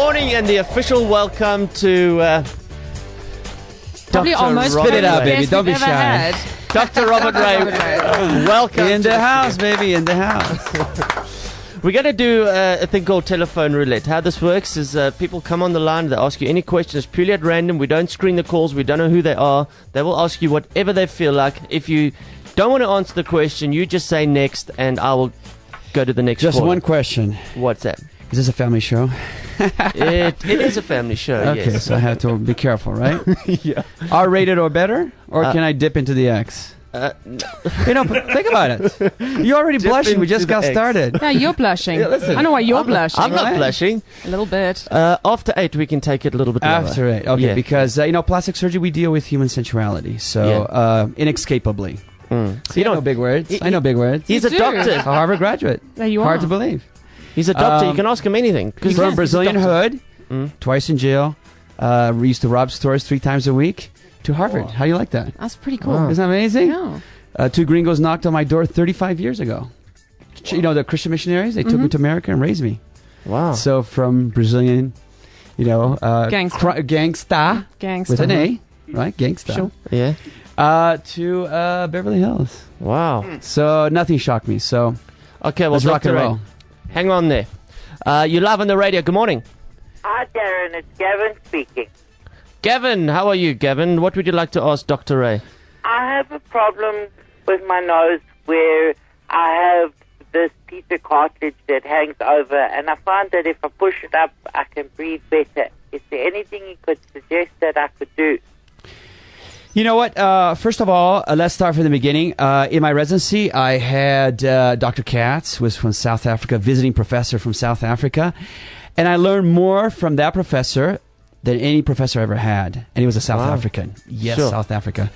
morning and the official welcome to Probably Dr. almost Robert Spit it out, Rey. baby. Don't be ever shy. had. Dr. Robert Rey, welcome. In to the house, baby. In the house. We're going to do a thing called telephone roulette. How this works is people come on the line, they ask you any questions purely at random. We don't screen the calls. We don't know who they are. They will ask you whatever they feel like. If you don't want to answer the question, you just say next, and I will go to the next Just caller. one question. What's that? Is this a family show? It is a family show, Okay, yes. so I have to be careful, right? Yeah. R-rated or better? Or can I dip into the X? You know, think about it. You're already Dip blushing. We into just the got X. started. Yeah, you're blushing. Yeah, listen, I know why you're blushing. I'm not Right. blushing. A little bit. After 8, we can take it a little bit lower. After it. Okay, Yeah. because, plastic surgery, we deal with human sensuality. So, inescapably. See, I know big words. I know big words. He's You a do. doctor. A Harvard graduate. There you Hard are. to believe. He's a doctor. You Um, can ask him anything. 'cause From he's a Brazilian doctor. hood, twice in jail. We used to rob stores 3 times a week. To Harvard. Wow. How do you like that? That's pretty cool. Wow. Isn't that amazing? Yeah. 2 gringos knocked on my door 35 years ago. You know, the Christian missionaries, they took me to America and raised me. Wow. So from Brazilian, Gangsta. gangsta Gangsta. with an A, right? Gangsta. Sure. Yeah. To Beverly Hills. Wow. So nothing shocked me. So Okay, well, let's rock Dr. and Rey, roll. hang on there. You're live on the radio. Good morning. Hi, Darren. It's Gavin speaking. Gavin, how are you, Gavin? What would you like to ask Dr. Rey? I have a problem with my nose where I have this piece of cartilage that hangs over, and I find that if I push it up, I can breathe better. Is there anything you could suggest that I could do? You know what? First of all, let's start from the beginning. In my residency, I had Dr. Katz, who was from South Africa, visiting professor from South Africa. And I learned more from that professor than any professor I ever had. And he was a South Wow. African. Yes, Sure. South Africa.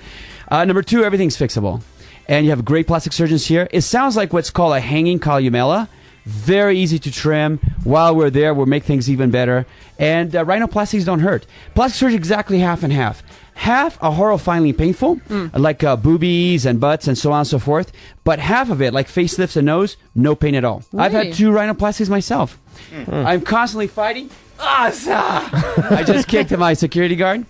Number 2, everything's fixable. And you have great plastic surgeons here. It sounds like what's called a hanging columella. Very easy to trim. While we're there, we'll make things even better. And rhinoplasties don't hurt. Plastic surgery exactly half and half. Half are horrifyingly painful, like boobies and butts and so on and so forth. But half of it, like facelifts and nose, no pain at all. I've Really? had 2 rhinoplasties myself. I'm constantly fighting. I just kicked my security guard.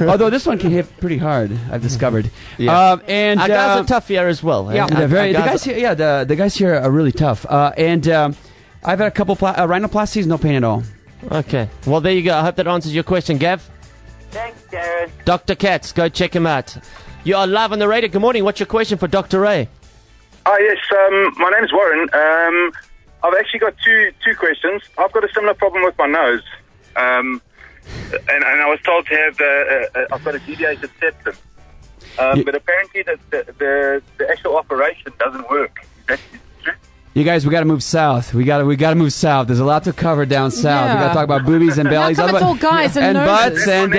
Although this one can hit pretty hard, I've discovered. Yeah. And Our guys are tough here as well. yeah, Our the guys guys here, the guys here are really tough. And I've had a couple rhinoplasties, no pain at all. Okay. Well, there you go. I hope that answers your question, Gav. Thanks, Darren. Dr. Katz, go check him out. You are live on the radio. Good morning. What's your question for Dr. Rey? Hi, yes. My name's Warren. I've actually got two questions. I've got a similar problem with my nose, and I was told to have I've got a deviated septum, but apparently the actual operation doesn't work. Is that true? You guys, we got to move south. We got to move south. There's a lot to cover down south. We got Yeah. to talk about boobies and bellies, How come it's all guys and noses? butts, and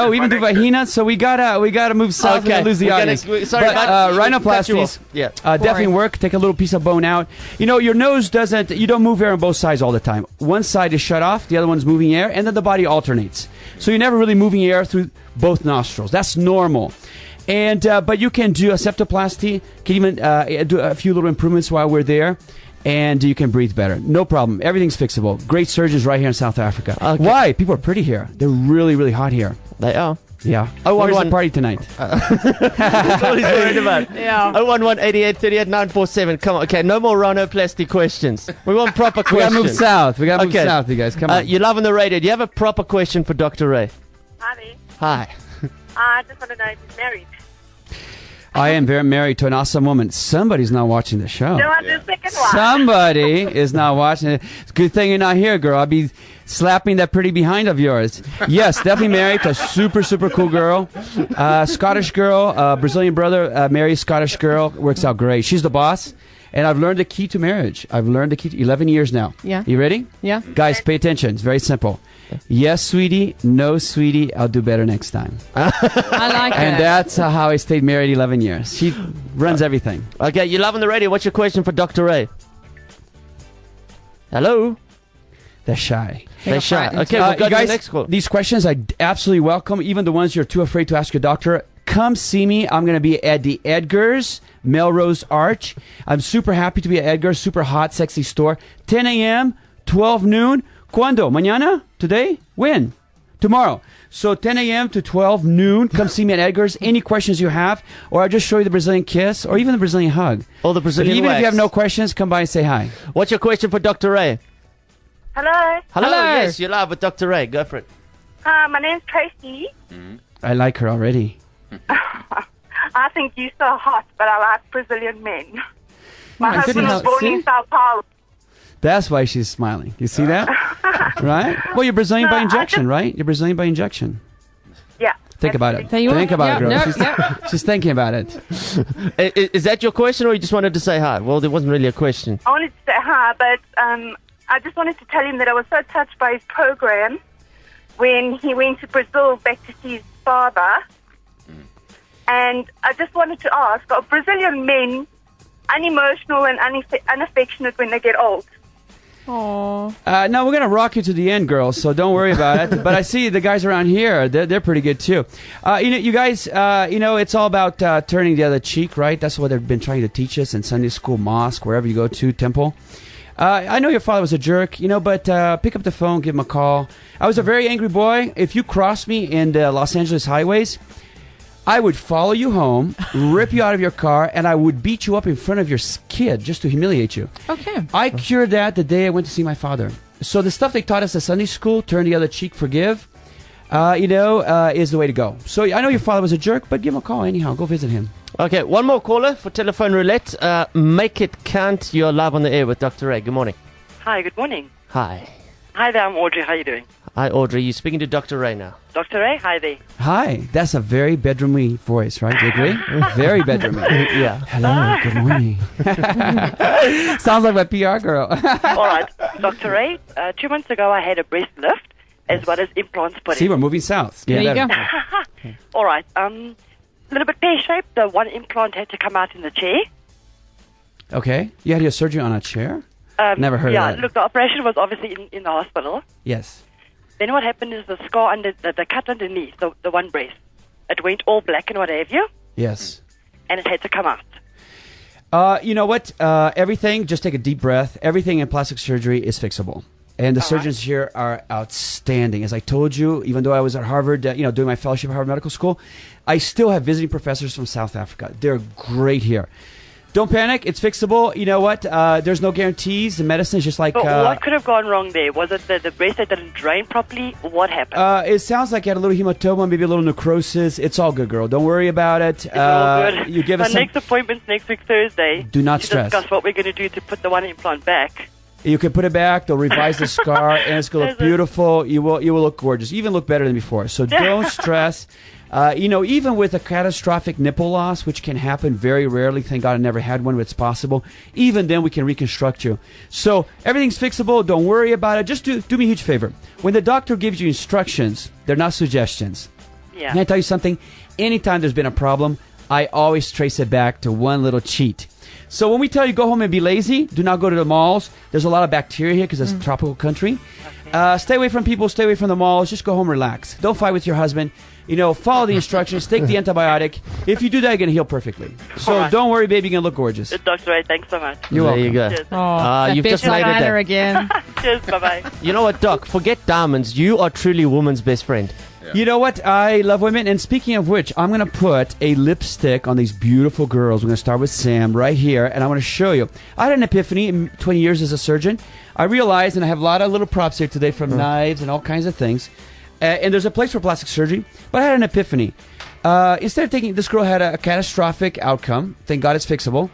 we even do vaginas. So we gotta move south. Okay. and lose the We're gonna- audience. sorry, but, Mike, cut you rhinoplasties, off. Yeah. definitely work. Take a little piece of bone out. Your nose doesn't. You don't move air on both sides all the time. One side is shut off, the other one's moving air, and then the body alternates. So you're never really moving air through both nostrils. That's normal. And but you can do a septoplasty. Can even do a few little improvements while we're there. And you can breathe better. No problem. Everything's fixable. Great surgeons right here in South Africa. Okay. Why? People are pretty here. They're really, really hot here. They are. Yeah. Oh, Where's one- the party tonight? That's all he's worried about. Yeah. 011 88 38 947. Come on. Okay, no more rhinoplasty questions. We want proper We questions. gotta move south. We gotta move Okay. south, you guys. Come on. You're live on the radio. Do you have a proper question for Dr. Rey? Honey, Hi. I just want to know if he's married. I am very married to an awesome woman. Somebody's not watching the show. No, I'm the second one. Somebody is not watching it. It's a good thing you're not here, girl. I'll be slapping that pretty behind of yours. Yes, definitely married to a super, super cool girl. Scottish girl, Brazilian brother, married Scottish girl. Works out great. She's the boss. And I've learned the key to marriage. I've learned the key to 11 years now. Yeah. You ready? Yeah. Guys, pay attention. It's very simple. Yes, sweetie. No, sweetie. I'll do better next time. I like And it. that's how I stayed married 11 years. She runs everything. Okay, you're live on the radio. What's your question for Dr. Rey? Hello? They're shy. They're got shy. frightened. Okay, we'll go you to guys, the next call. these questions I absolutely welcome, even the ones you're too afraid to ask your doctor. Come see me. I'm going to be at the Edgar's, Melrose Arch. I'm super happy to be at Edgar's, super hot, sexy store. 10 a.m., 12 noon. ¿Cuándo? ¿Mañana? ¿Today? When? Tomorrow. So 10 a.m. to 12 noon. Come see me at Edgar's. Any questions you have, or I'll just show you the Brazilian kiss, or even the Brazilian hug. Or the Brazilian Even wax. if you have no questions, come by and say hi. What's your question for Dr. Ray? Hello. Hello. Hello. Yes, you're live with Dr. Ray. Go for it. My name's Tracy. I like her already. I think you're so hot, but I like Brazilian men. My I husband couldn't was help- born see? in Sao Paulo. That's why she's smiling. You see that? Right? Well, you're Brazilian No, by I injection, just- right? You're Brazilian by injection. Yeah. Think about it. There you Think are. about it, girl. Yeah, She's, yeah. she's thinking about it. Is that your question, or you just wanted to say hi? Well, there wasn't really a question. I wanted to say hi, but I just wanted to tell him that I was so touched by his program when he went to Brazil back to see his father. And I just wanted to ask, are Brazilian men unemotional and unaffectionate when they get old? Aww. No, we're going to rock you to the end, girls, so don't worry about it. But I see the guys around here, they're pretty good, too. You guys, it's all about turning the other cheek, right? That's what they've been trying to teach us in Sunday school, mosque, wherever you go to, temple. I know your father was a jerk, but pick up the phone, give him a call. I was a very angry boy. If you crossed me in the Los Angeles highways, I would follow you home, rip you out of your car, and I would beat you up in front of your kid just to humiliate you. Okay. I cured that the day I went to see my father. So the stuff they taught us at Sunday school, turn the other cheek, forgive, is the way to go. So I know your father was a jerk, but give him a call anyhow. Go visit him. Okay, one more caller for telephone roulette. Make it count. You're live on the air with Dr. Ray. Good morning. Hi, good morning. Hi. Hi there, I'm Audrey. How are you doing? Hi, Audrey. You're speaking to Dr. Ray now. Dr. Ray, hi there. Hi. That's a very bedroomy voice, right? Do you agree? Very bedroomy. Yeah. Hello. Good morning. Sounds like my PR girl. All right, Dr. Ray, 2 months ago I had a breast lift as well as implants put See, in. we're moving south. There you go. All right, a little bit pear-shaped. The one implant had to come out in the chair. Okay. You had your surgery on a chair? Never heard of Yeah, that. look, the operation was obviously in the hospital. Yes. Then what happened is the scar under the cut underneath, the one breast, it went all black and what have you, Yes. and it had to come out. You know what? Everything, just take a deep breath. Everything in plastic surgery is fixable. And the surgeons here are outstanding. As I told you, even though I was at Harvard, doing my fellowship at Harvard Medical School, I still have visiting professors from South Africa. They're great here. Don't panic. It's fixable. You know what? There's no guarantees. The medicine is just like... But what could have gone wrong there? Was it the breast that didn't drain properly? What happened? it sounds like you had a little hematoma, maybe a little necrosis. It's all good, girl. Don't worry about it. It's all good. You give My us some... next appointment's next week, Thursday. Do not to stress. discuss what we're going to do to put the one implant back. You can put it back. They'll revise the scar, and it's going to look beautiful. You will look gorgeous. You even look better than before. So don't stress. Even with a catastrophic nipple loss, which can happen very rarely, thank God I never had one, but it's possible. Even then, we can reconstruct you. So everything's fixable. Don't worry about it. Just do me a huge favor. When the doctor gives you instructions, they're not suggestions. Yeah. Can I tell you something? Anytime there's been a problem, I always trace it back to one little cheat. So when we tell you go home and be lazy, do not go to the malls. There's a lot of bacteria here because it's a tropical country. Stay away from people. Stay away from the malls. Just go home, relax. Don't fight with your husband. Follow the instructions. Take the antibiotic. If you do that, you're going to heal perfectly. So right. don't worry, baby. You're going to look gorgeous. Dr. Ray, thanks so much. You're There welcome. you go. Cheers. That you've just bitch made it liner there. again. Cheers, bye-bye. You know what, Doc? Forget diamonds. You are truly woman's best friend. You know what? I love women. And speaking of which, I'm going to put a lipstick on these beautiful girls. We're going to start with Sam right here. And I want to show you. I had an epiphany in 20 years as a surgeon. I realized, and I have a lot of little props here today from knives and all kinds of things. And there's a place for plastic surgery. But I had an epiphany. Instead of thinking this girl had a catastrophic outcome, thank God it's fixable.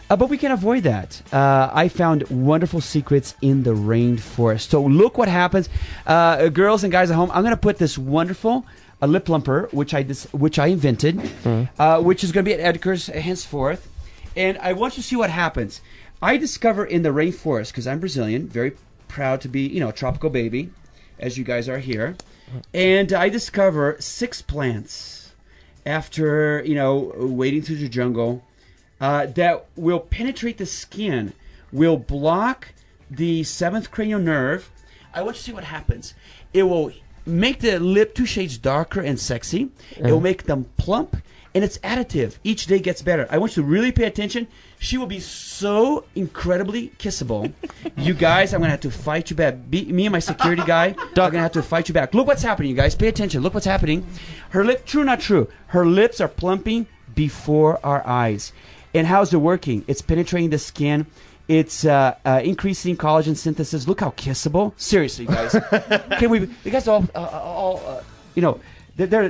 But we can avoid that. I found wonderful secrets in the rainforest. So look what happens. Girls and guys at home, I'm going to put this wonderful lip plumper, which I invented, which is going to be at Edgar's henceforth. And I want you to see what happens. I discover in the rainforest, because I'm Brazilian, very proud to be, a tropical baby, as you guys are here. And I discover 6 plants after, wading through the jungle. That will penetrate the skin, will block the 7th cranial nerve. I want you to see what happens. It will make the lip 2 shades darker and sexy. It will make them plump, and it's additive. Each day gets better. I want you to really pay attention. She will be so incredibly kissable. You guys, I'm going to have to fight you back. Me and my security guy are going to have to fight you back. Look what's happening, you guys. Pay attention. Look what's happening. Her lip, true or not true, her lips are plumping before our eyes. And how's it working? It's penetrating the skin. It's increasing collagen synthesis. Look how kissable. Seriously, guys. Can we? You guys all you know.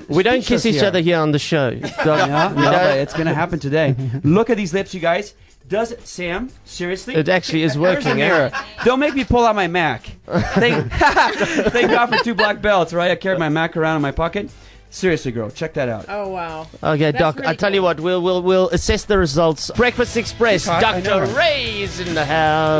We don't kiss each other here on the show. No, but it's going to happen today. Look at these lips, you guys. Does it, Sam? Seriously? It actually is There's a working. mirror. Don't make me pull out my Mac. Thank God for 2 black belts, right? I carry my Mac around in my pocket. Seriously, girl, check that out. Oh, wow. Okay, That's Doc, really I tell you cool. what, we'll assess the results. Breakfast Express, I know. Dr. Rey is in the house.